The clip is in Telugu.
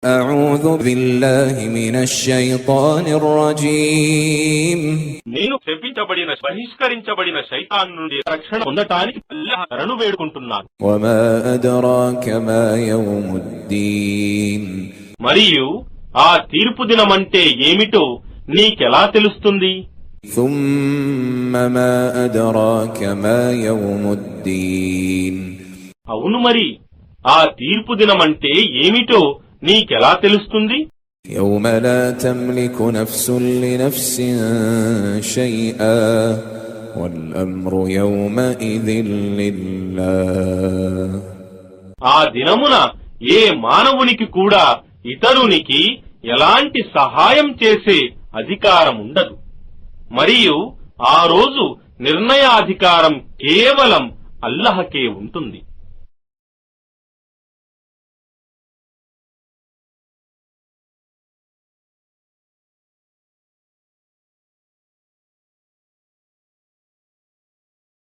أعوذ بالله من الشيطان الرجيم నేను శపించబడిన బహిష్కరించబడిన శైతాన్ నుండి రక్షణ పొందటానికి అల్లాహ్ శరణు వేడుకుంటున్నాను. وما أدراك ما يوم الدين మరియు ఆ తీర్పు దినమంటే ఏమిటో నీకెలా తెలుస్తుంది? ثم ما أدراك ما يوم الدين అవును, మరి ఆ తీర్పు దినమంటే ఏమిటో నీకెలా తెలుస్తుంది? يوم لا تملك نفس لنفس شيئا والأمر يومئذ لله ఆ దినమున ఏ మానవునికి కూడా ఇతరునికి ఎలాంటి సహాయం చేసే అధికారం ఉండదు. మరియు ఆ రోజు నిర్ణయాధికారం కేవలం అల్లాహ్కే ఉంటుంది.